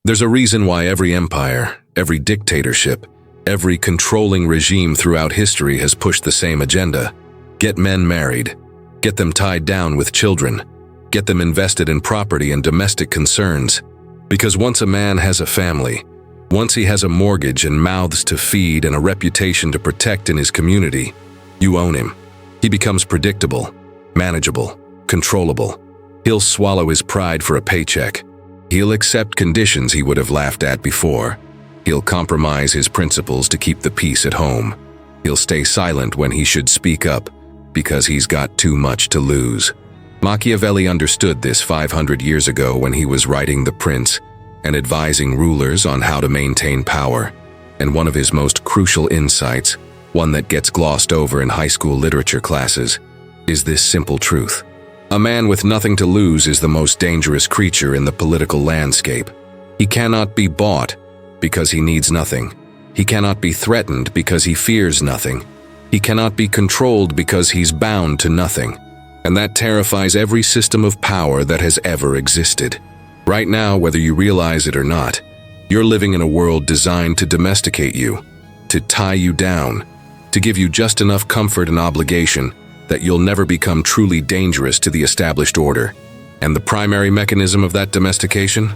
There's a reason why every empire, every dictatorship, every controlling regime throughout history has pushed the same agenda. Get men married. Get them tied down with children. Get them invested in property and domestic concerns. Because once a man has a family, once he has a mortgage and mouths to feed and a reputation to protect in his community, you own him. He becomes predictable, manageable, controllable. He'll swallow his pride for a paycheck. He'll accept conditions he would have laughed at before. He'll compromise his principles to keep the peace at home. He'll stay silent when he should speak up because he's got too much to lose. Machiavelli understood this 500 years ago when he was writing The Prince and advising rulers on how to maintain power. And one of his most crucial insights, one that gets glossed over in high school literature classes, is this simple truth. A man with nothing to lose is the most dangerous creature in the political landscape. He cannot be bought because he needs nothing. He cannot be threatened because he fears nothing. He cannot be controlled because he's bound to nothing. And that terrifies every system of power that has ever existed. Right now, whether you realize it or not, you're living in a world designed to domesticate you, to tie you down, to give you just enough comfort and obligation that you'll never become truly dangerous to the established order. And the primary mechanism of that domestication?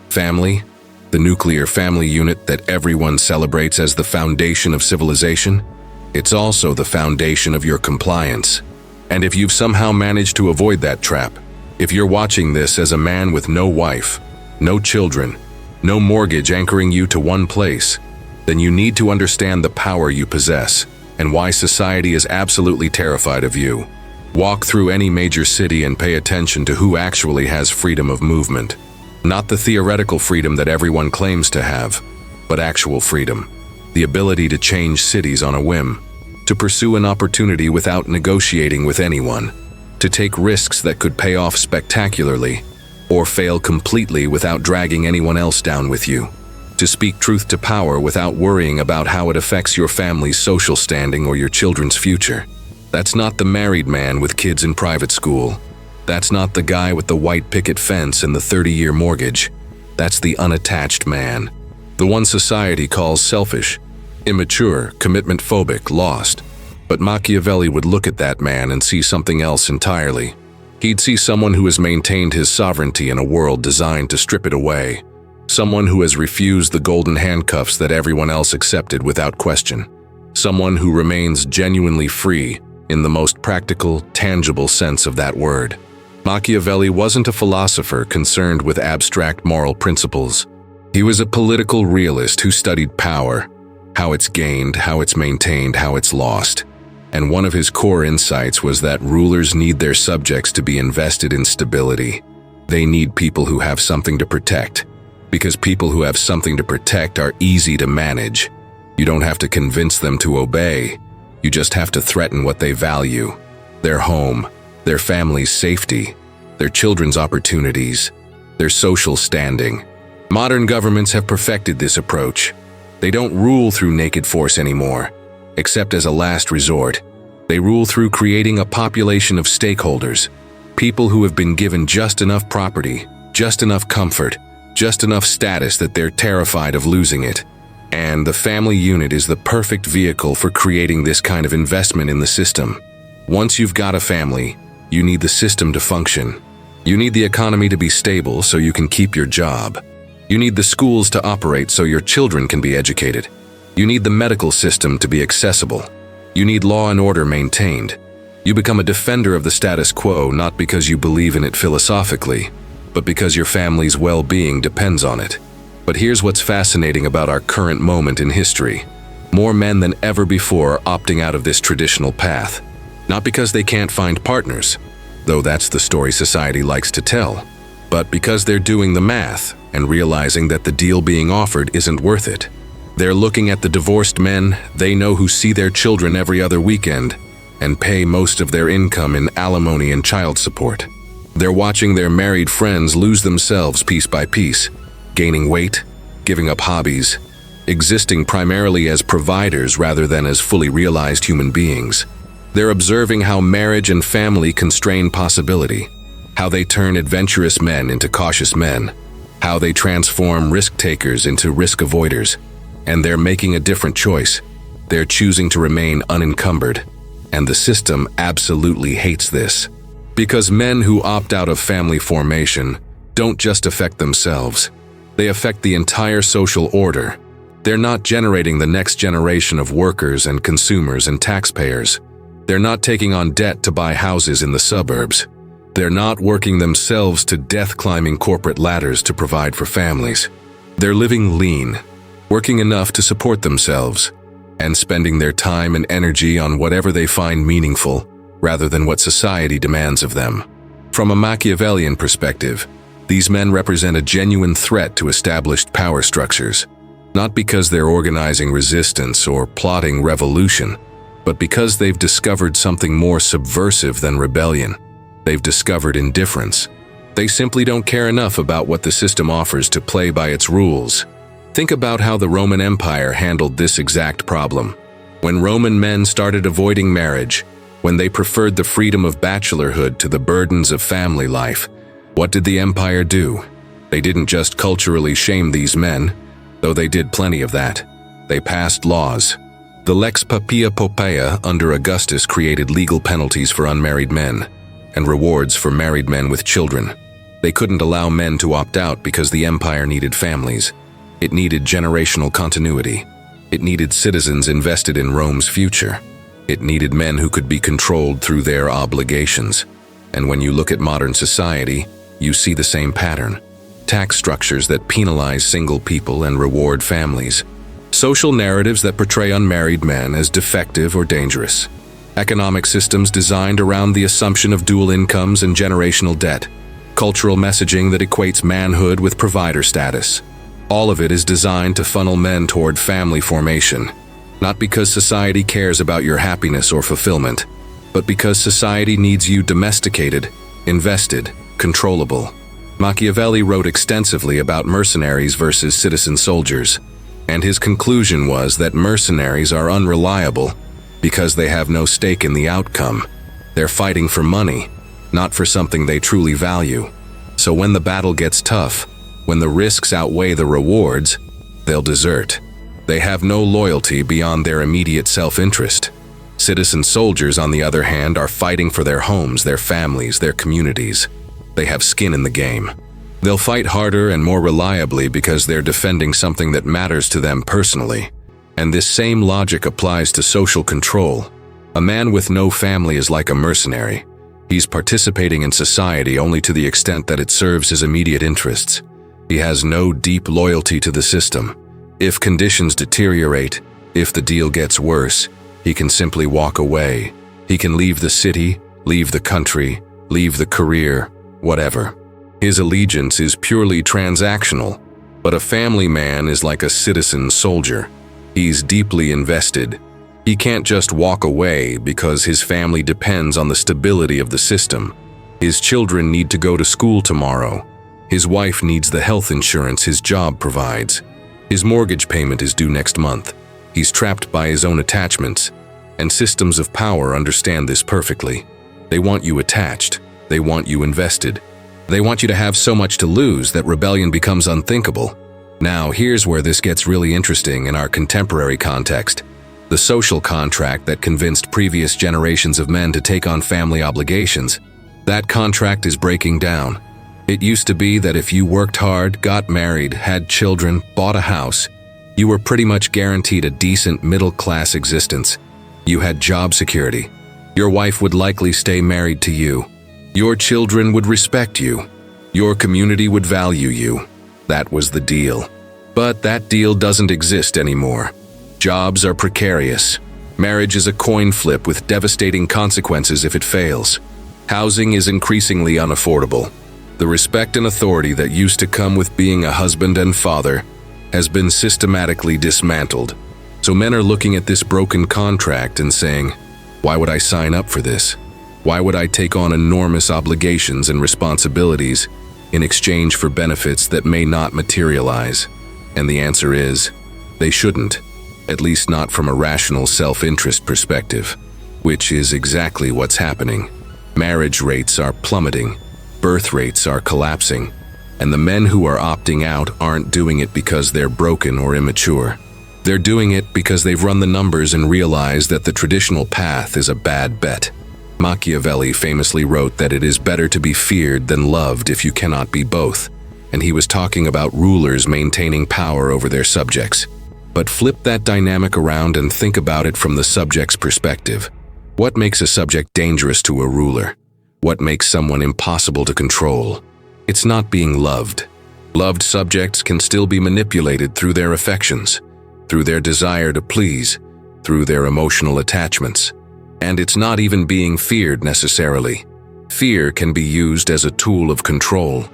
Family, the nuclear family unit that everyone celebrates as the foundation of civilization. It's also the foundation of your compliance. And if you've somehow managed to avoid that trap, if you're watching this as a man with no wife, no children, no mortgage anchoring you to one place, then you need to understand the power you possess and why society is absolutely terrified of you. Walk through any major city and pay attention to who actually has freedom of movement. Not the theoretical freedom that everyone claims to have, but actual freedom. The ability to change cities on a whim, to pursue an opportunity without negotiating with anyone, to take risks that could pay off spectacularly, or fail completely without dragging anyone else down with you. To speak truth to power without worrying about how it affects your family's social standing or your children's future. That's not the married man with kids in private school. That's not the guy with the white picket fence and the 30-year mortgage. That's the unattached man. The one society calls selfish, immature, commitment-phobic, lost. But Machiavelli would look at that man and see something else entirely. He'd see someone who has maintained his sovereignty in a world designed to strip it away. Someone who has refused the golden handcuffs that everyone else accepted without question. Someone who remains genuinely free in the most practical, tangible sense of that word. Machiavelli wasn't a philosopher concerned with abstract moral principles. He was a political realist who studied power, how it's gained, how it's maintained, how it's lost. And one of his core insights was that rulers need their subjects to be invested in stability. They need people who have something to protect. Because people who have something to protect are easy to manage. You don't have to convince them to obey. You just have to threaten what they value. Their home, their family's safety, their children's opportunities, their social standing. Modern governments have perfected this approach. They don't rule through naked force anymore, except as a last resort. They rule through creating a population of stakeholders, people who have been given just enough property, just enough comfort, just enough status that they're terrified of losing it. And the family unit is the perfect vehicle for creating this kind of investment in the system. Once you've got a family, you need the system to function. You need the economy to be stable so you can keep your job. You need the schools to operate so your children can be educated. You need the medical system to be accessible. You need law and order maintained. You become a defender of the status quo not because you believe in it philosophically, but because your family's well-being depends on it. But here's what's fascinating about our current moment in history. More men than ever before are opting out of this traditional path. Not because they can't find partners, though that's the story society likes to tell, but because they're doing the math and realizing that the deal being offered isn't worth it. They're looking at the divorced men they know who see their children every other weekend and pay most of their income in alimony and child support. They're watching their married friends lose themselves piece by piece, gaining weight, giving up hobbies, existing primarily as providers rather than as fully realized human beings. They're observing how marriage and family constrain possibility, how they turn adventurous men into cautious men, how they transform risk-takers into risk-avoiders. And they're making a different choice. They're choosing to remain unencumbered. And the system absolutely hates this. Because men who opt out of family formation don't just affect themselves. They affect the entire social order. They're not generating the next generation of workers and consumers and taxpayers. They're not taking on debt to buy houses in the suburbs. They're not working themselves to death climbing corporate ladders to provide for families. They're living lean, working enough to support themselves, and spending their time and energy on whatever they find meaningful, rather than what society demands of them. From a Machiavellian perspective, these men represent a genuine threat to established power structures, not because they're organizing resistance or plotting revolution, but because they've discovered something more subversive than rebellion. They've discovered indifference. They simply don't care enough about what the system offers to play by its rules. Think about how the Roman Empire handled this exact problem. When Roman men started avoiding marriage, when they preferred the freedom of bachelorhood to the burdens of family life, what did the empire do? They didn't just culturally shame these men, though they did plenty of that. They passed laws. The Lex Papia Poppaea under Augustus created legal penalties for unmarried men and rewards for married men with children. They couldn't allow men to opt out because the empire needed families. It needed generational continuity. It needed citizens invested in Rome's future. It needed men who could be controlled through their obligations. And when you look at modern society, you see the same pattern. Tax structures that penalize single people and reward families. Social narratives that portray unmarried men as defective or dangerous. Economic systems designed around the assumption of dual incomes and generational debt. Cultural messaging that equates manhood with provider status. All of it is designed to funnel men toward family formation. Not because society cares about your happiness or fulfillment, but because society needs you domesticated, invested, controllable. Machiavelli wrote extensively about mercenaries versus citizen soldiers, and his conclusion was that mercenaries are unreliable because they have no stake in the outcome. They're fighting for money, not for something they truly value. So when the battle gets tough, when the risks outweigh the rewards, they'll desert. They have no loyalty beyond their immediate self-interest. Citizen soldiers, on the other hand, are fighting for their homes, their families, their communities. They have skin in the game. They'll fight harder and more reliably because they're defending something that matters to them personally. And this same logic applies to social control. A man with no family is like a mercenary. He's participating in society only to the extent that it serves his immediate interests. He has no deep loyalty to the system. If conditions deteriorate, if the deal gets worse, he can simply walk away. He can leave the city, leave the country, leave the career, whatever. His allegiance is purely transactional, but a family man is like a citizen soldier. He's deeply invested. He can't just walk away because his family depends on the stability of the system. His children need to go to school tomorrow. His wife needs the health insurance his job provides. His mortgage payment is due next month. He's trapped by his own attachments, and systems of power understand this perfectly. They want you attached. They want you invested. They want you to have so much to lose that rebellion becomes unthinkable. Now, here's where this gets really interesting in our contemporary context. The social contract that convinced previous generations of men to take on family obligations, that contract is breaking down. It used to be that if you worked hard, got married, had children, bought a house, you were pretty much guaranteed a decent middle-class existence. You had job security. Your wife would likely stay married to you. Your children would respect you. Your community would value you. That was the deal. But that deal doesn't exist anymore. Jobs are precarious. Marriage is a coin flip with devastating consequences if it fails. Housing is increasingly unaffordable. The respect and authority that used to come with being a husband and father has been systematically dismantled. So men are looking at this broken contract and saying, why would I sign up for this? Why would I take on enormous obligations and responsibilities in exchange for benefits that may not materialize? And the answer is, they shouldn't, at least not from a rational self-interest perspective, which is exactly what's happening. Marriage rates are plummeting. Birth rates are collapsing. And the men who are opting out aren't doing it because they're broken or immature. They're doing it because they've run the numbers and realized that the traditional path is a bad bet. Machiavelli famously wrote that it is better to be feared than loved if you cannot be both, and he was talking about rulers maintaining power over their subjects. But flip that dynamic around and think about it from the subject's perspective. What makes a subject dangerous to a ruler? What makes someone impossible to control? It's not being loved. Loved subjects can still be manipulated through their affections, through their desire to please, through their emotional attachments. And it's not even being feared necessarily. Fear can be used as a tool of control.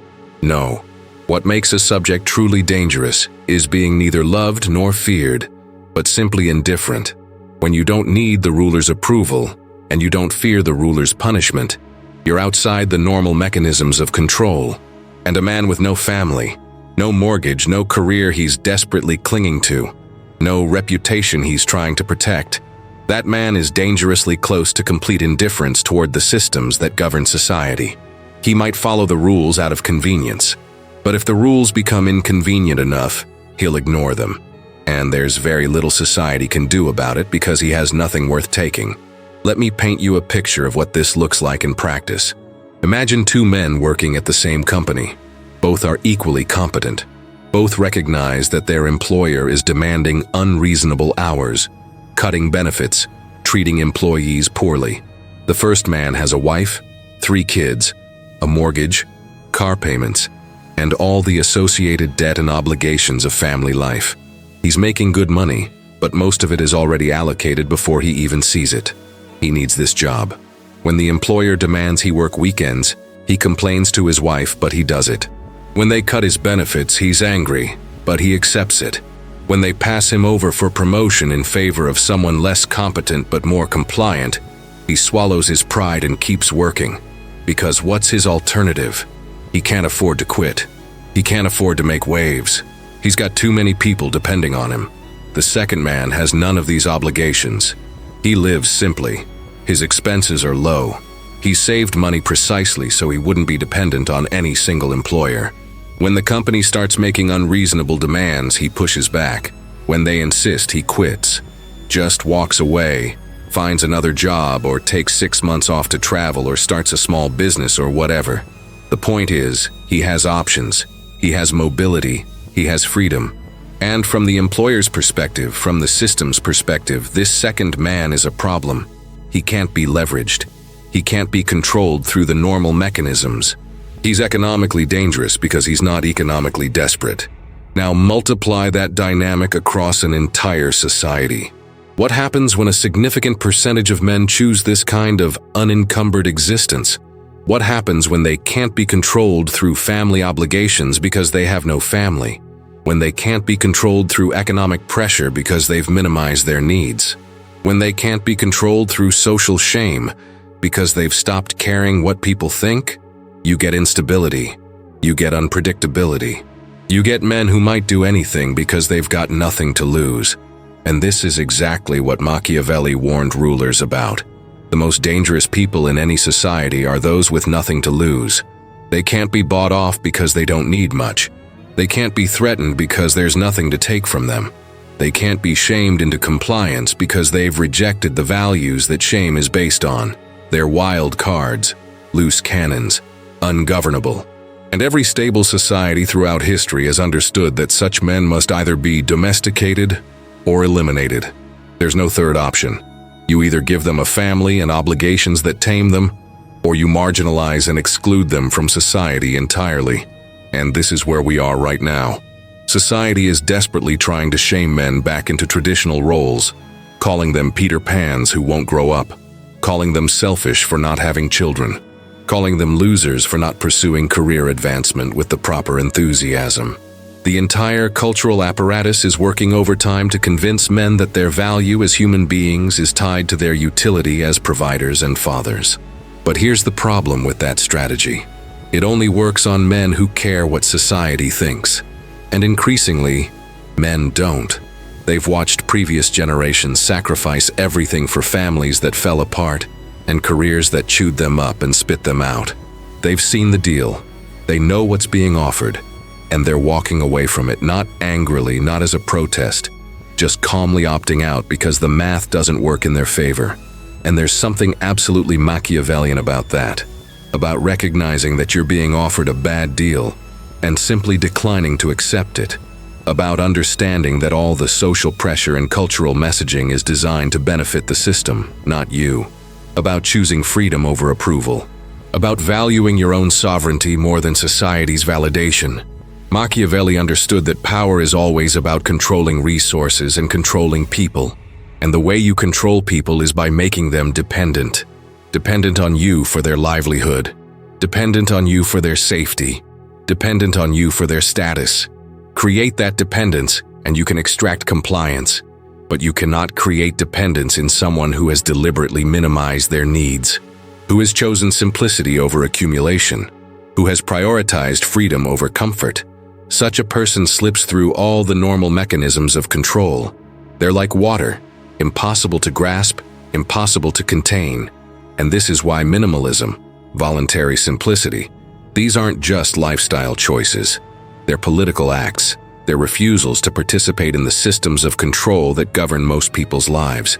No. What makes a subject truly dangerous is being neither loved nor feared, but simply indifferent. When you don't need the ruler's approval, and you don't fear the ruler's punishment, you're outside the normal mechanisms of control. And a man with no family, no mortgage, no career he's desperately clinging to, no reputation he's trying to protect, that man is dangerously close to complete indifference toward the systems that govern society. He might follow the rules out of convenience, but if the rules become inconvenient enough, he'll ignore them. And there's very little society can do about it because he has nothing worth taking. Let me paint you a picture of what this looks like in practice. Imagine two men working at the same company. Both are equally competent. Both recognize that their employer is demanding unreasonable hours, cutting benefits, treating employees poorly. The first man has a wife, 3 kids, a mortgage, car payments, and all the associated debt and obligations of family life. He's making good money, but most of it is already allocated before he even sees it. He needs this job. When the employer demands he work weekends, he complains to his wife, but he does it. When they cut his benefits, he's angry, but he accepts it. When they pass him over for promotion in favor of someone less competent but more compliant, he swallows his pride and keeps working. Because what's his alternative? He can't afford to quit. He can't afford to make waves. He's got too many people depending on him. The second man has none of these obligations. He lives simply. His expenses are low. He saved money precisely so he wouldn't be dependent on any single employer. When the company starts making unreasonable demands, he pushes back. When they insist, he quits. Just walks away, finds another job, or takes 6 months off to travel or starts a small business or whatever. The point is, he has options. He has mobility. He has freedom. And from the employer's perspective, from the system's perspective, this second man is a problem. He can't be leveraged. He can't be controlled through the normal mechanisms. He's economically dangerous because he's not economically desperate. Now multiply that dynamic across an entire society. What happens when a significant percentage of men choose this kind of unencumbered existence? What happens when they can't be controlled through family obligations because they have no family? When they can't be controlled through economic pressure because they've minimized their needs? When they can't be controlled through social shame because they've stopped caring what people think? You get instability. You get unpredictability. You get men who might do anything because they've got nothing to lose. And this is exactly what Machiavelli warned rulers about. The most dangerous people in any society are those with nothing to lose. They can't be bought off because they don't need much. They can't be threatened because there's nothing to take from them. They can't be shamed into compliance because they've rejected the values that shame is based on. They're wild cards, loose cannons, ungovernable. And every stable society throughout history has understood that such men must either be domesticated or eliminated. There's no third option. You either give them a family and obligations that tame them, or you marginalize and exclude them from society entirely. And this is where we are right now. Society is desperately trying to shame men back into traditional roles, calling them Peter Pans who won't grow up, calling them selfish for not having children, calling them losers for not pursuing career advancement with the proper enthusiasm. The entire cultural apparatus is working overtime to convince men that their value as human beings is tied to their utility as providers and fathers. But here's the problem with that strategy. It only works on men who care what society thinks. And increasingly, men don't. They've watched previous generations sacrifice everything for families that fell apart and careers that chewed them up and spit them out. They've seen the deal. They know what's being offered, and they're walking away from it, not angrily, not as a protest, just calmly opting out because the math doesn't work in their favor. And there's something absolutely Machiavellian about that, about recognizing that you're being offered a bad deal and simply declining to accept it, about understanding that all the social pressure and cultural messaging is designed to benefit the system, not you, about choosing freedom over approval, about valuing your own sovereignty more than society's validation. Machiavelli understood that power is always about controlling resources and controlling people, and the way you control people is by making them dependent on you for their livelihood, dependent on you for their safety, dependent on you for their status. Create that dependence and you can extract compliance, but you cannot create dependence in someone who has deliberately minimized their needs, who has chosen simplicity over accumulation, who has prioritized freedom over comfort. Such a person slips through all the normal mechanisms of control. They're like water, impossible to grasp, impossible to contain. And this is why minimalism, voluntary simplicity, these aren't just lifestyle choices. They're political acts. They're refusals to participate in the systems of control that govern most people's lives.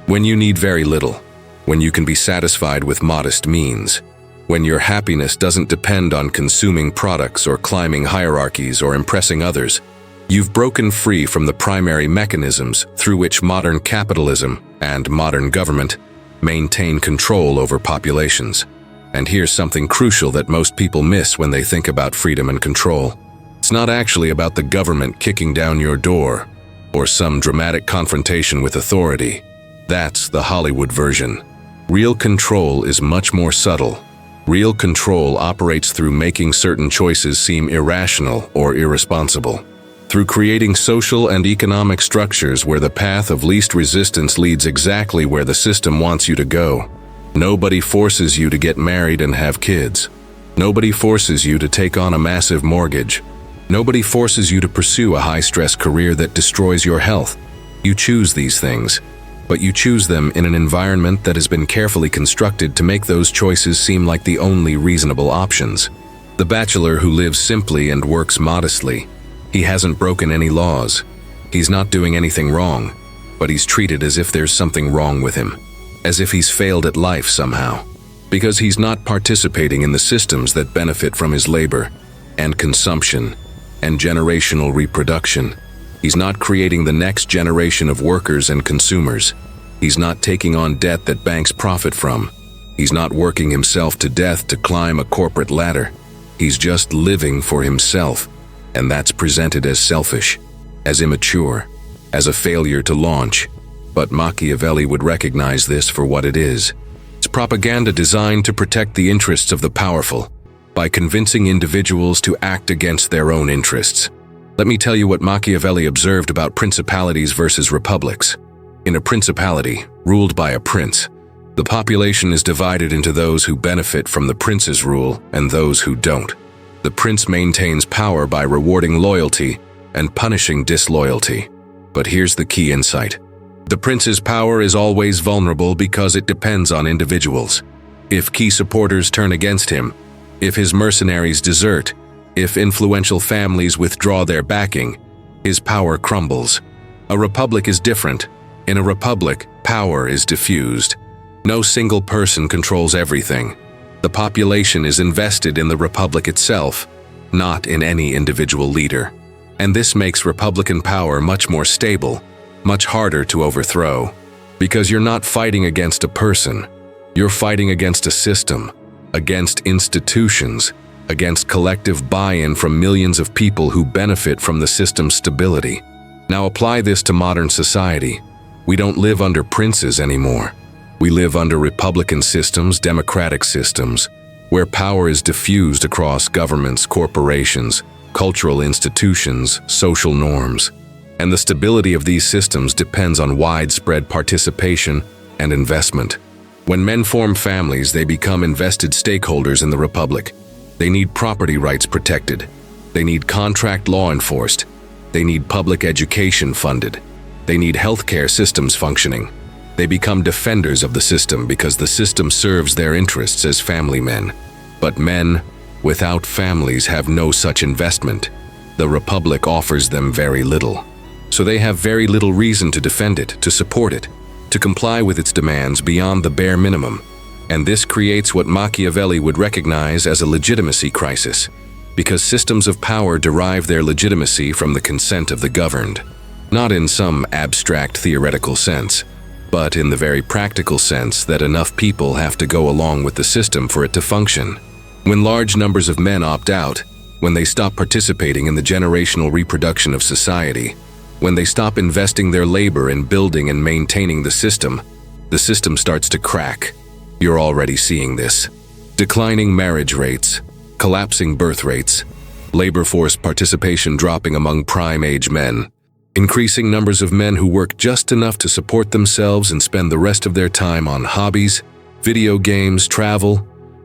When you need very little, when you can be satisfied with modest means, when your happiness doesn't depend on consuming products or climbing hierarchies or impressing others, you've broken free from the primary mechanisms through which modern capitalism and modern government maintain control over populations. And here's something crucial that most people miss when they think about freedom and control. It's not actually about the government kicking down your door or some dramatic confrontation with authority. That's the Hollywood version. Real control is much more subtle. Real control operates through making certain choices seem irrational or irresponsible, through creating social and economic structures where the path of least resistance leads exactly where the system wants you to go. Nobody forces you to get married and have kids. Nobody forces you to take on a massive mortgage. Nobody forces you to pursue a high-stress career that destroys your health. You choose these things, but you choose them in an environment that has been carefully constructed to make those choices seem like the only reasonable options. The bachelor who lives simply and works modestly, he hasn't broken any laws. He's not doing anything wrong, but he's treated as if there's something wrong with him, as if he's failed at life somehow, because he's not participating in the systems that benefit from his labor and consumption and generational reproduction. He's not creating the next generation of workers and consumers. He's not taking on debt that banks profit from. He's not working himself to death to climb a corporate ladder. He's just living for himself, and that's presented as selfish, as immature, as a failure to launch. But Machiavelli would recognize this for what it is. It's propaganda designed to protect the interests of the powerful by convincing individuals to act against their own interests. Let me tell you what Machiavelli observed about principalities versus republics. In a principality, ruled by a prince, the population is divided into those who benefit from the prince's rule and those who don't. The prince maintains power by rewarding loyalty and punishing disloyalty. But here's the key insight. The prince's power is always vulnerable because it depends on individuals. If key supporters turn against him, if his mercenaries desert, if influential families withdraw their backing, his power crumbles. A republic is different. In a republic, power is diffused. No single person controls everything. The population is invested in the republic itself, not in any individual leader. And this makes republican power much more stable, much harder to overthrow. Because you're not fighting against a person. You're fighting against a system, against institutions, against collective buy-in from millions of people who benefit from the system's stability. Now apply this to modern society. We don't live under princes anymore. We live under republican systems, democratic systems, where power is diffused across governments, corporations, cultural institutions, social norms. And the stability of these systems depends on widespread participation and investment. When men form families, they become invested stakeholders in the republic. They need property rights protected. They need contract law enforced. They need public education funded. They need healthcare systems functioning. They become defenders of the system because the system serves their interests as family men. But men, Without families have no such investment. The Republic offers them very little. So they have very little reason to defend it, to support it, to comply with its demands beyond the bare minimum. And this creates what Machiavelli would recognize as a legitimacy crisis, because systems of power derive their legitimacy from the consent of the governed. Not in some abstract theoretical sense, but in the very practical sense that enough people have to go along with the system for it to function. When large numbers of men opt out, when they stop participating in the generational reproduction of society, when they stop investing their labor in building and maintaining the system starts to crack. You're already seeing this. Declining marriage rates, collapsing birth rates, labor force participation dropping among prime-age men, increasing numbers of men who work just enough to support themselves and spend the rest of their time on hobbies, video games, travel,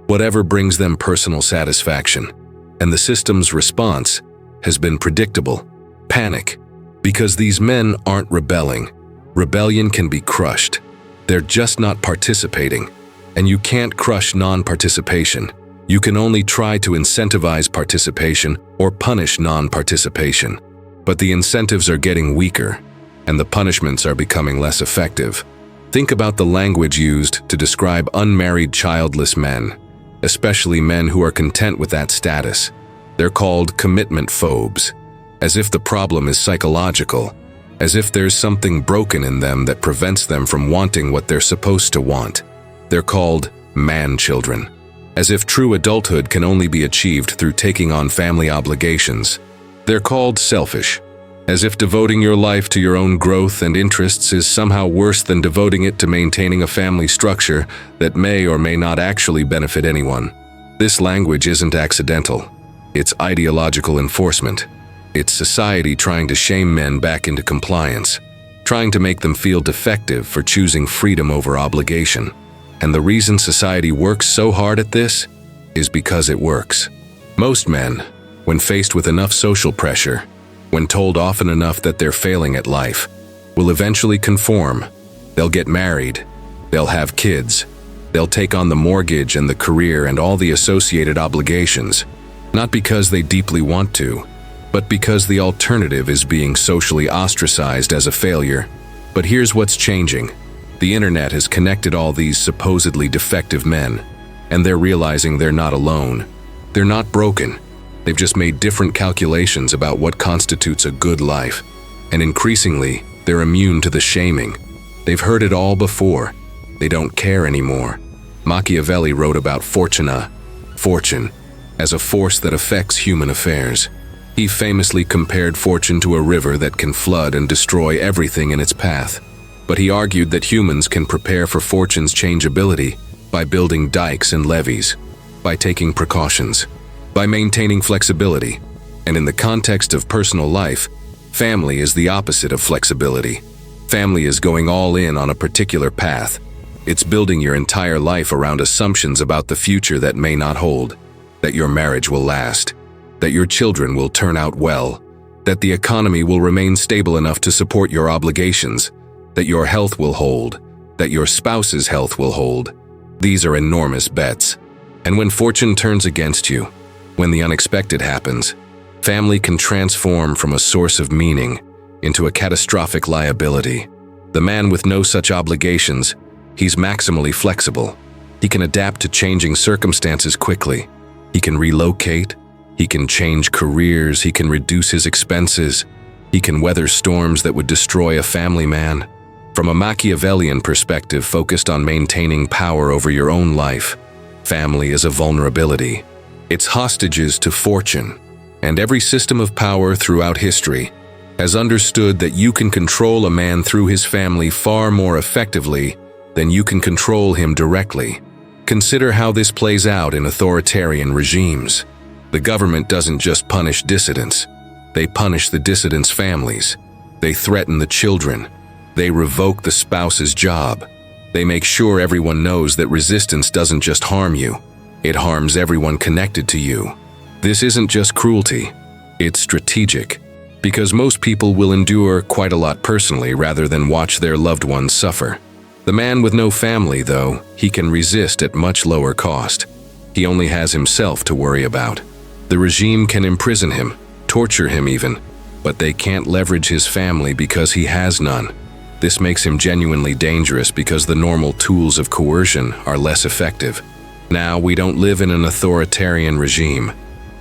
whatever brings them personal satisfaction. And the system's response has been predictable: panic. Because these men aren't rebelling. Rebellion can be crushed. They're just not participating. And you can't crush non-participation. You can only try to incentivize participation or punish non-participation. But the incentives are getting weaker, and the punishments are becoming less effective. Think about the language used to describe unmarried childless men, especially men who are content with that status. They're called commitment phobes, as if the problem is psychological, as if there's something broken in them that prevents them from wanting what they're supposed to want. They're called man-children, as if true adulthood can only be achieved through taking on family obligations. They're called selfish, as if devoting your life to your own growth and interests is somehow worse than devoting it to maintaining a family structure that may or may not actually benefit anyone. This language isn't accidental. It's ideological enforcement. It's society trying to shame men back into compliance, trying to make them feel defective for choosing freedom over obligation. And the reason society works so hard at this is because it works. Most men, when faced with enough social pressure, when told often enough that they're failing at life, will eventually conform. They'll get married. They'll have kids. They'll take on the mortgage and the career and all the associated obligations, not because they deeply want to, but because the alternative is being socially ostracized as a failure. But here's what's changing. The internet has connected all these supposedly defective men, and they're realizing they're not alone. They're not broken. They've just made different calculations about what constitutes a good life. And increasingly, they're immune to the shaming. They've heard it all before. They don't care anymore. Machiavelli wrote about fortune, as a force that affects human affairs. He famously compared fortune to a river that can flood and destroy everything in its path. But he argued that humans can prepare for fortune's changeability by building dikes and levees, by taking precautions, by maintaining flexibility. And in the context of personal life, family is the opposite of flexibility. Family is going all in on a particular path. It's building your entire life around assumptions about the future that may not hold, that your marriage will last, that your children will turn out well, that the economy will remain stable enough to support your obligations, that your health will hold, that your spouse's health will hold. These are enormous bets. And when fortune turns against you, when the unexpected happens, family can transform from a source of meaning into a catastrophic liability. The man with no such obligations, he's maximally flexible. He can adapt to changing circumstances quickly. He can relocate. He can change careers. He can reduce his expenses. He can weather storms that would destroy a family man. From a Machiavellian perspective focused on maintaining power over your own life, family is a vulnerability. It's hostages to fortune. And every system of power throughout history has understood that you can control a man through his family far more effectively than you can control him directly. Consider how this plays out in authoritarian regimes. The government doesn't just punish dissidents. They punish the dissidents' families. They threaten the children. They revoke the spouse's job. They make sure everyone knows that resistance doesn't just harm you. It harms everyone connected to you. This isn't just cruelty. It's strategic. Because most people will endure quite a lot personally rather than watch their loved ones suffer. The man with no family, though, he can resist at much lower cost. He only has himself to worry about. The regime can imprison him, torture him even, but they can't leverage his family because he has none. This makes him genuinely dangerous because the normal tools of coercion are less effective. Now, we don't live in an authoritarian regime.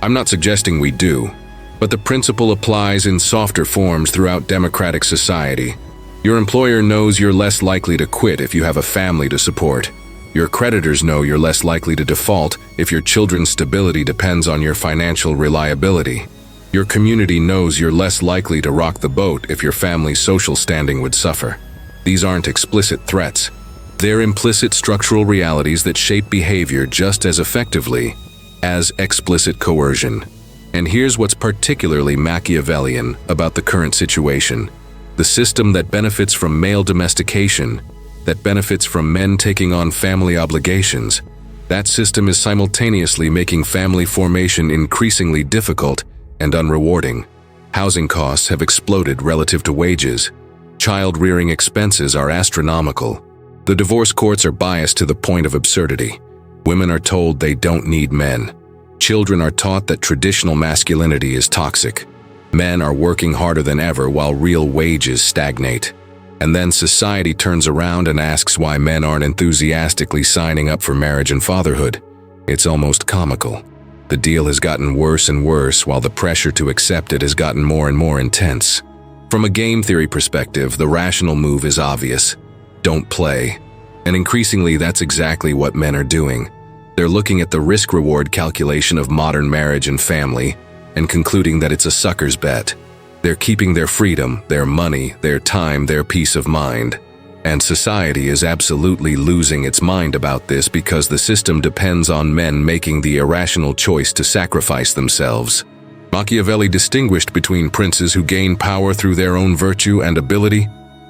I'm not suggesting we do, but the principle applies in softer forms throughout democratic society. Your employer knows you're less likely to quit if you have a family to support. Your creditors know you're less likely to default if your children's stability depends on your financial reliability. Your community knows you're less likely to rock the boat if your family's social standing would suffer. These aren't explicit threats. They're implicit structural realities that shape behavior just as effectively as explicit coercion. And here's what's particularly Machiavellian about the current situation. The system that benefits from male domestication, that benefits from men taking on family obligations, that system is simultaneously making family formation increasingly difficult and unrewarding. Housing costs have exploded relative to wages. Child-rearing expenses are astronomical. The divorce courts are biased to the point of absurdity. Women are told they don't need men. Children are taught that traditional masculinity is toxic. Men are working harder than ever while real wages stagnate. And then society turns around and asks why men aren't enthusiastically signing up for marriage and fatherhood. It's almost comical. The deal has gotten worse and worse while the pressure to accept it has gotten more and more intense. From a game theory perspective, the rational move is obvious. Don't play. And increasingly, that's exactly what men are doing. They're looking at the risk-reward calculation of modern marriage and family and concluding that it's a sucker's bet. They're keeping their freedom, their money, their time, their peace of mind. And society is absolutely losing its mind about this because the system depends on men making the irrational choice to sacrifice themselves. Machiavelli distinguished between princes who gain power through their own virtue and ability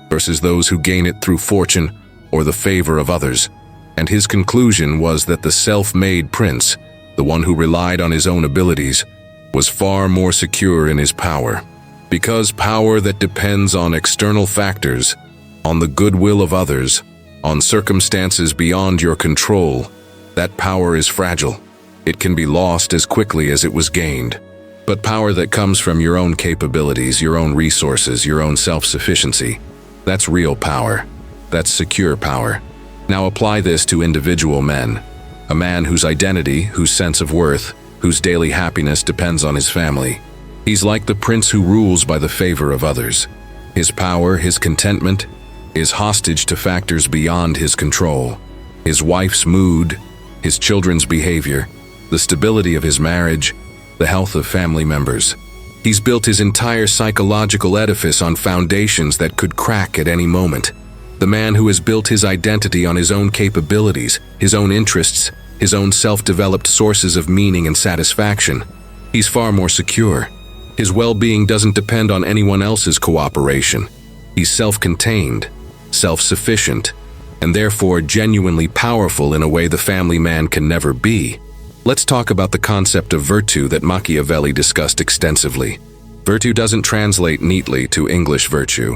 versus those who gain it through fortune or the favor of others. And his conclusion was that the self-made prince, the one who relied on his own abilities, was far more secure in his power. Because power that depends on external factors, on the goodwill of others, on circumstances beyond your control, that power is fragile. It can be lost as quickly as it was gained. But power that comes from your own capabilities, your own resources, your own self-sufficiency, that's real power. That's secure power. Now apply this to individual men. A man whose identity, whose sense of worth, whose daily happiness depends on his family. He's like the prince who rules by the favor of others. His power, his contentment, is hostage to factors beyond his control. His wife's mood, his children's behavior, the stability of his marriage, the health of family members. He's built his entire psychological edifice on foundations that could crack at any moment. The man who has built his identity on his own capabilities, his own interests, his own self-developed sources of meaning and satisfaction, he's far more secure. His well-being doesn't depend on anyone else's cooperation. He's self-contained, self-sufficient, and therefore genuinely powerful in a way the family man can never be. Let's talk about the concept of virtue that Machiavelli discussed extensively. Virtue doesn't translate neatly to English virtue.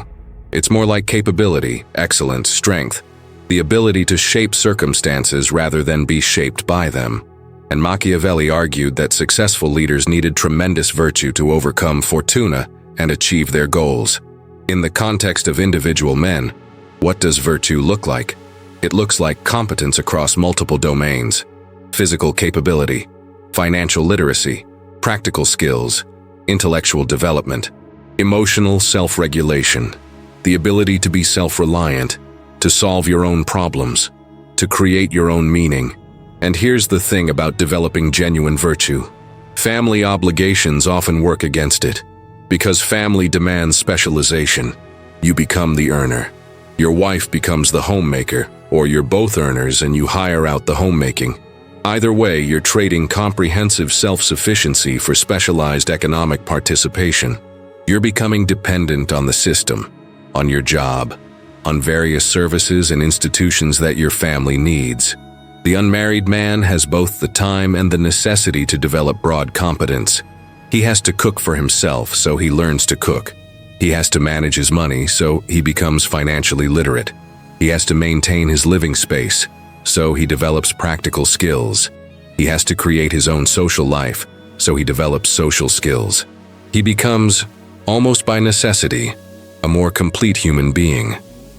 It's more like capability, excellence, strength, the ability to shape circumstances rather than be shaped by them. And Machiavelli argued that successful leaders needed tremendous virtue to overcome fortuna and achieve their goals. In the context of individual men, what does virtue look like? It looks like competence across multiple domains: physical capability, financial literacy, practical skills, intellectual development, emotional self-regulation, the ability to be self-reliant, to solve your own problems, to create your own meaning. And here's the thing about developing genuine virtue. Family obligations often work against it. Because family demands specialization, you become the earner. Your wife becomes the homemaker, or you're both earners and you hire out the homemaking. Either way, you're trading comprehensive self-sufficiency for specialized economic participation. You're becoming dependent on the system, on your job, on various services and institutions that your family needs. The unmarried man has both the time and the necessity to develop broad competence. He has to cook for himself, so he learns to cook. He has to manage his money, so he becomes financially literate. He has to maintain his living space, so he develops practical skills. He has to create his own social life, so he develops social skills. He becomes, almost by necessity, a more complete human being,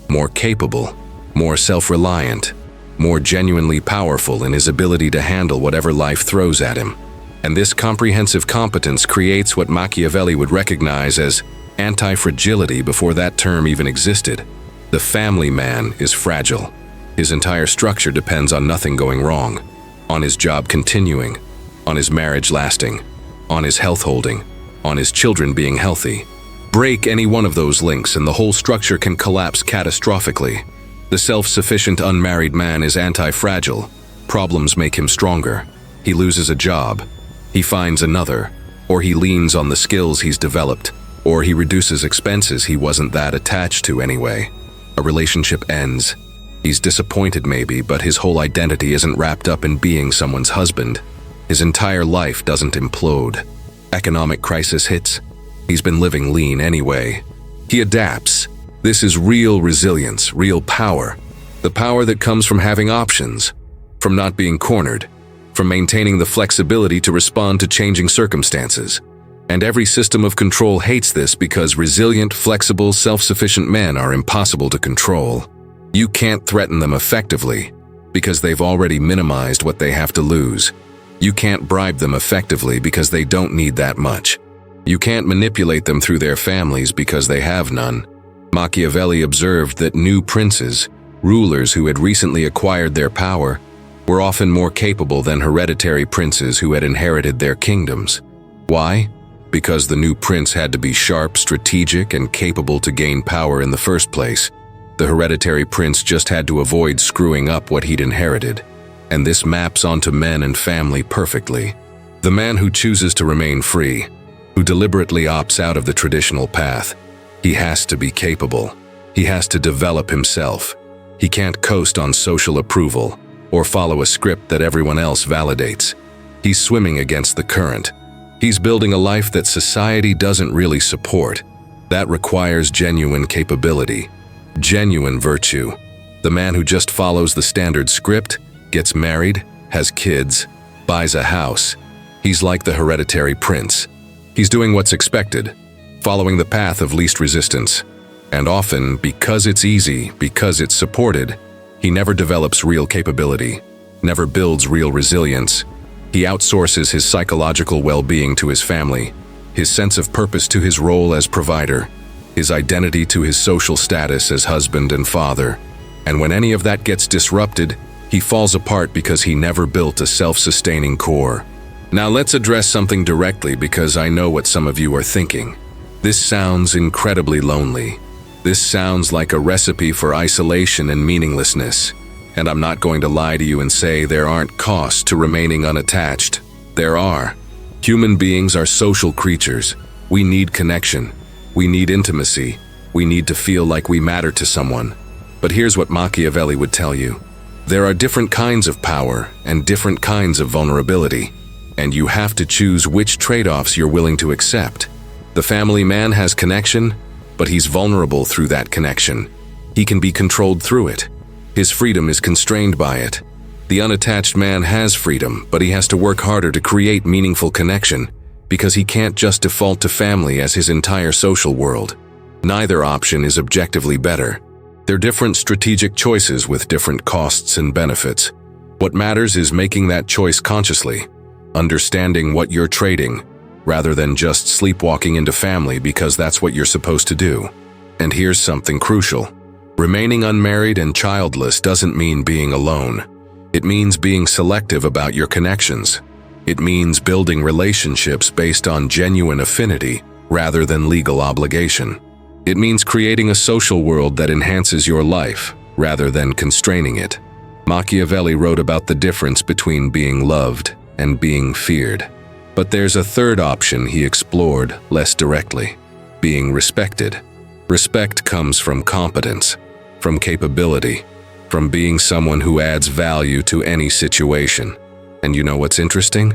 more capable, more self-reliant, more genuinely powerful in his ability to handle whatever life throws at him. And this comprehensive competence creates what Machiavelli would recognize as anti-fragility before that term even existed. The family man is fragile. His entire structure depends on nothing going wrong, on his job continuing, on his marriage lasting, on his health holding, on his children being healthy. Break any one of those links and the whole structure can collapse catastrophically. The self-sufficient unmarried man is anti-fragile. Problems make him stronger. He loses a job. He finds another. Or he leans on the skills he's developed. Or he reduces expenses he wasn't that attached to anyway. A relationship ends. He's disappointed maybe, but his whole identity isn't wrapped up in being someone's husband. His entire life doesn't implode. Economic crisis hits. He's been living lean anyway. He adapts. This is real resilience, real power. The power that comes from having options, from not being cornered, from maintaining the flexibility to respond to changing circumstances. And every system of control hates this because resilient, flexible, self-sufficient men are impossible to control. You can't threaten them effectively because they've already minimized what they have to lose. You can't bribe them effectively because they don't need that much. You can't manipulate them through their families because they have none. Machiavelli observed that new princes, rulers who had recently acquired their power, were often more capable than hereditary princes who had inherited their kingdoms. Why? Because the new prince had to be sharp, strategic, and capable to gain power in the first place. The hereditary prince just had to avoid screwing up what he'd inherited. And this maps onto men and family perfectly. The man who chooses to remain free, who deliberately opts out of the traditional path, he has to be capable. He has to develop himself. He can't coast on social approval or follow a script that everyone else validates. He's swimming against the current. He's building a life that society doesn't really support. That requires genuine capability, genuine virtue. The man who just follows the standard script, gets married, has kids, buys a house. He's like the hereditary prince. He's doing what's expected, following the path of least resistance. And often, because it's easy, because it's supported, he never develops real capability, never builds real resilience. He outsources his psychological well-being to his family, his sense of purpose to his role as provider, his identity to his social status as husband and father. And when any of that gets disrupted, he falls apart because he never built a self-sustaining core. Now let's address something directly because I know what some of you are thinking. This sounds incredibly lonely. This sounds like a recipe for isolation and meaninglessness. And I'm not going to lie to you and say there aren't costs to remaining unattached. There are. Human beings are social creatures. We need connection. We need intimacy. We need to feel like we matter to someone. But here's what Machiavelli would tell you. There are different kinds of power and different kinds of vulnerability. And you have to choose which trade-offs you're willing to accept. The family man has connection, but he's vulnerable through that connection. He can be controlled through it. His freedom is constrained by it. The unattached man has freedom, but he has to work harder to create meaningful connection because he can't just default to family as his entire social world. Neither option is objectively better. They're different strategic choices with different costs and benefits. What matters is making that choice consciously, understanding what you're trading, rather than just sleepwalking into family because that's what you're supposed to do. And here's something crucial. Remaining unmarried and childless doesn't mean being alone. It means being selective about your connections. It means building relationships based on genuine affinity rather than legal obligation. It means creating a social world that enhances your life rather than constraining it. Machiavelli wrote about the difference between being loved and being feared. But there's a third option he explored less directly: being respected. Respect comes from competence, from capability, from being someone who adds value to any situation. And you know what's interesting?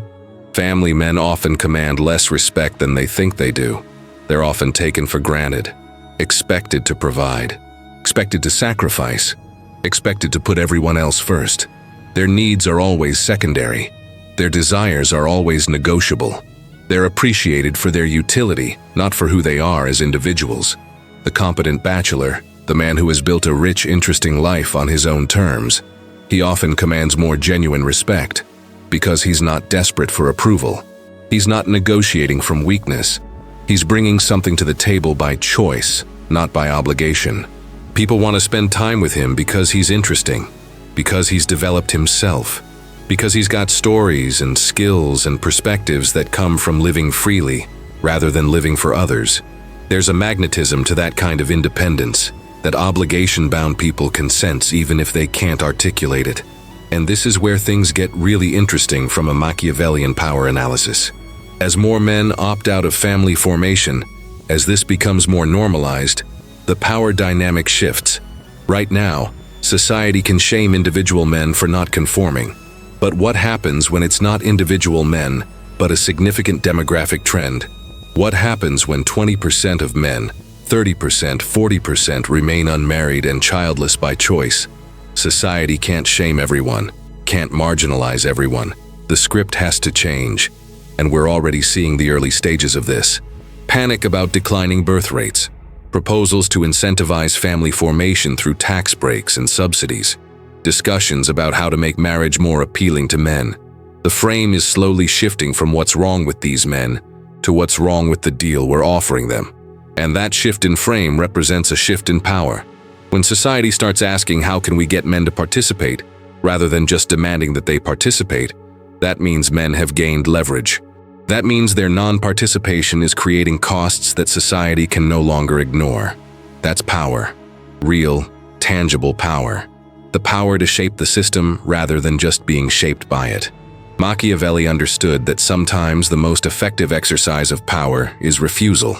Family men often command less respect than they think they do. They're often taken for granted, expected to provide, expected to sacrifice, expected to put everyone else first. Their needs are always secondary. Their desires are always negotiable. They're appreciated for their utility, not for who they are as individuals. The competent bachelor, the man who has built a rich, interesting life on his own terms, he often commands more genuine respect because he's not desperate for approval. He's not negotiating from weakness. He's bringing something to the table by choice, not by obligation. People want to spend time with him because he's interesting, because he's developed himself, because he's got stories and skills and perspectives that come from living freely rather than living for others. There's a magnetism to that kind of independence that obligation-bound people can sense even if they can't articulate it. And this is where things get really interesting from a Machiavellian power analysis. As more men opt out of family formation, as this becomes more normalized, the power dynamic shifts. Right now, society can shame individual men for not conforming. But what happens when it's not individual men, but a significant demographic trend? What happens when 20% of men, 30%, 40% remain unmarried and childless by choice? Society can't shame everyone, can't marginalize everyone. The script has to change, and we're already seeing the early stages of this. Panic about declining birth rates, proposals to incentivize family formation through tax breaks and subsidies, discussions about how to make marriage more appealing to men. The frame is slowly shifting from what's wrong with these men to what's wrong with the deal we're offering them. And that shift in frame represents a shift in power. When society starts asking how can we get men to participate, rather than just demanding that they participate, that means men have gained leverage. That means their non-participation is creating costs that society can no longer ignore. That's power. Real, tangible power. The power to shape the system rather than just being shaped by it. Machiavelli understood that sometimes the most effective exercise of power is refusal.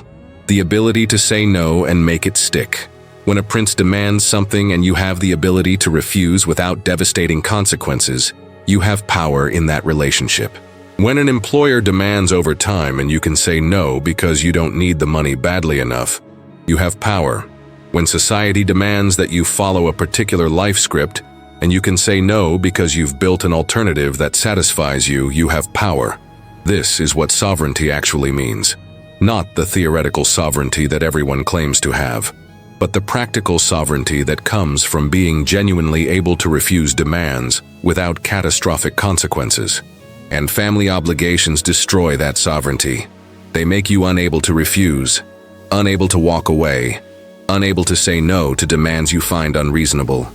The ability to say no and make it stick. When a prince demands something and you have the ability to refuse without devastating consequences, you have power in that relationship. When an employer demands overtime and you can say no because you don't need the money badly enough, you have power. When society demands that you follow a particular life script and you can say no because you've built an alternative that satisfies you, you have power. This is what sovereignty actually means. Not the theoretical sovereignty that everyone claims to have, but the practical sovereignty that comes from being genuinely able to refuse demands without catastrophic consequences. And family obligations destroy that sovereignty. They make you unable to refuse, unable to walk away, unable to say no to demands you find unreasonable.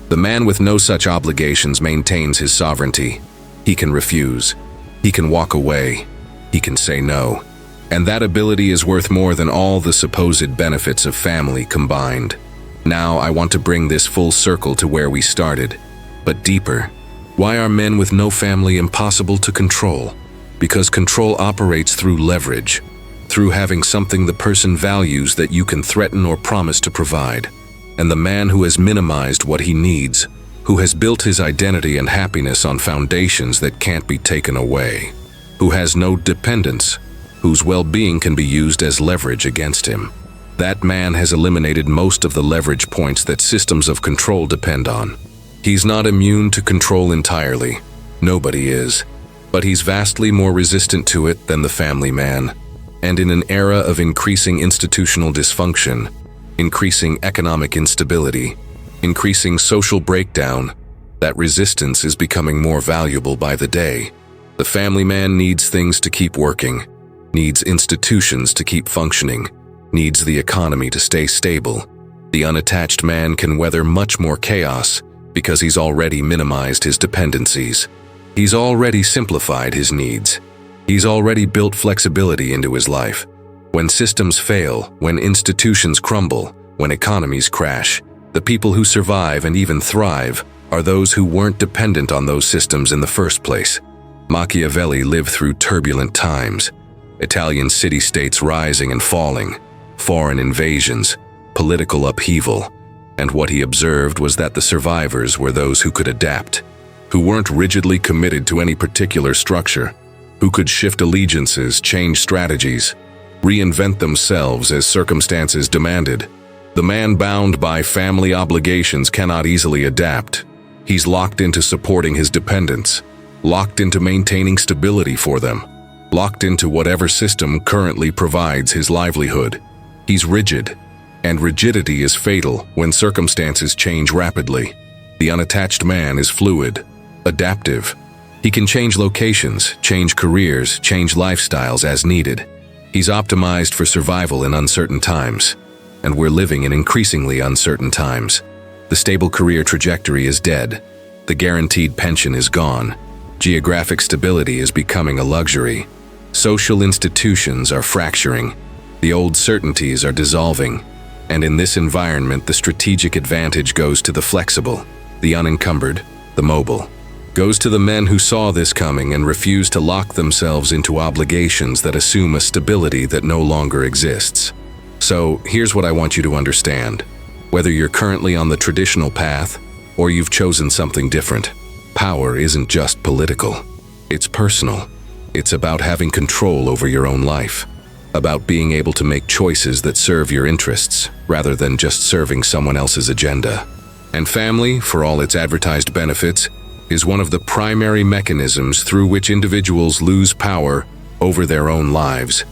The man with no such obligations maintains his sovereignty. He can refuse, he can walk away, he can say no. And that ability is worth more than all the supposed benefits of family combined. Now I want to bring this full circle to where we started, but deeper. Why are men with no family impossible to control? Because control operates through leverage, through having something the person values that you can threaten or promise to provide. And the man who has minimized what he needs, who has built his identity and happiness on foundations that can't be taken away, who has no dependence, whose well-being can be used as leverage against him. That man has eliminated most of the leverage points that systems of control depend on. He's not immune to control entirely. Nobody is. But he's vastly more resistant to it than the family man. And in an era of increasing institutional dysfunction, increasing economic instability, increasing social breakdown, that resistance is becoming more valuable by the day. The family man needs things to keep working, needs institutions to keep functioning, needs the economy to stay stable. The unattached man can weather much more chaos because he's already minimized his dependencies. He's already simplified his needs. He's already built flexibility into his life. When systems fail, when institutions crumble, when economies crash, the people who survive and even thrive are those who weren't dependent on those systems in the first place. Machiavelli lived through turbulent times. Italian city-states rising and falling, foreign invasions, political upheaval, and what he observed was that the survivors were those who could adapt, who weren't rigidly committed to any particular structure, who could shift allegiances, change strategies, reinvent themselves as circumstances demanded. The man bound by family obligations cannot easily adapt. He's locked into supporting his dependents, locked into maintaining stability for them, locked into whatever system currently provides his livelihood. He's rigid, and rigidity is fatal when circumstances change rapidly. The unattached man is fluid, adaptive. He can change locations, change careers, change lifestyles as needed. He's optimized for survival in uncertain times, and we're living in increasingly uncertain times. The stable career trajectory is dead. The guaranteed pension is gone. Geographic stability is becoming a luxury. Social institutions are fracturing. The old certainties are dissolving. And in this environment, the strategic advantage goes to the flexible, the unencumbered, the mobile. Goes to the men who saw this coming and refuse to lock themselves into obligations that assume a stability that no longer exists. So, here's what I want you to understand. Whether you're currently on the traditional path, or you've chosen something different, power isn't just political. It's personal. It's about having control over your own life, about being able to make choices that serve your interests, rather than just serving someone else's agenda. And family, for all its advertised benefits, is one of the primary mechanisms through which individuals lose power over their own lives,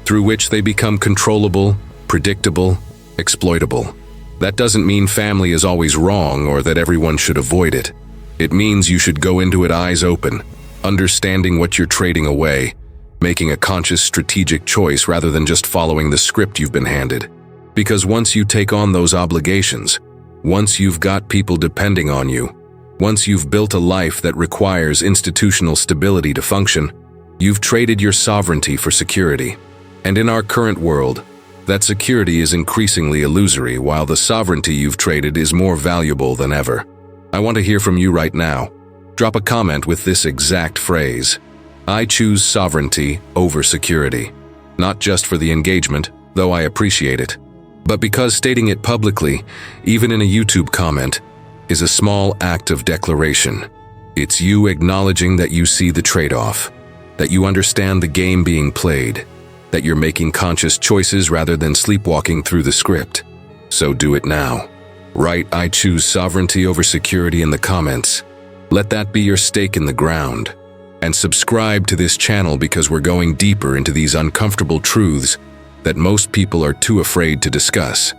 through which they become controllable, predictable, exploitable. That doesn't mean family is always wrong or that everyone should avoid it. It means you should go into it eyes open, understanding what you're trading away, making a conscious strategic choice rather than just following the script you've been handed. Because once you take on those obligations, once you've got people depending on you, once you've built a life that requires institutional stability to function, you've traded your sovereignty for security. And in our current world, that security is increasingly illusory, while the sovereignty you've traded is more valuable than ever. I want to hear from you right now. Drop a comment with this exact phrase: I choose sovereignty over security. Not just for the engagement, though I appreciate it, but because stating it publicly, even in a YouTube comment, is a small act of declaration. It's you acknowledging that you see the trade-off, that you understand the game being played, that you're making conscious choices rather than sleepwalking through the script. So do it now. Write "I choose sovereignty over security" in the comments. Let that be your stake in the ground. And subscribe to this channel because we're going deeper into these uncomfortable truths that most people are too afraid to discuss.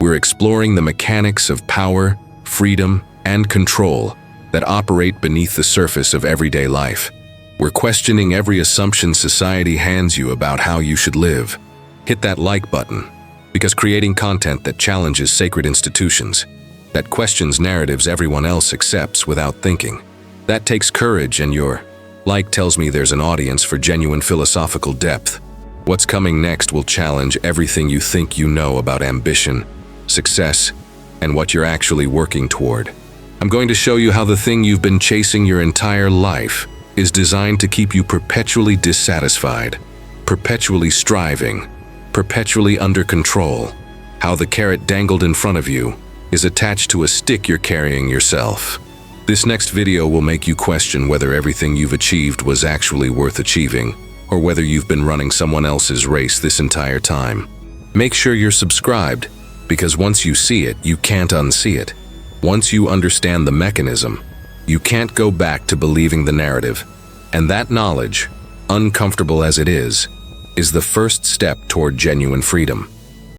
We're exploring the mechanics of power, freedom, and control that operate beneath the surface of everyday life. We're questioning every assumption society hands you about how you should live. Hit that like button, because creating content that challenges sacred institutions, that questions narratives everyone else accepts without thinking, that takes courage, and your like tells me there's an audience for genuine philosophical depth. What's coming next will challenge everything you think you know about ambition, success, and what you're actually working toward. I'm going to show you how the thing you've been chasing your entire life is designed to keep you perpetually dissatisfied, perpetually striving, perpetually under control. How the carrot dangled in front of you is attached to a stick you're carrying yourself. This next video will make you question whether everything you've achieved was actually worth achieving, or whether you've been running someone else's race this entire time. Make sure you're subscribed, because once you see it, you can't unsee it. Once you understand the mechanism, you can't go back to believing the narrative. And that knowledge, uncomfortable as it is the first step toward genuine freedom.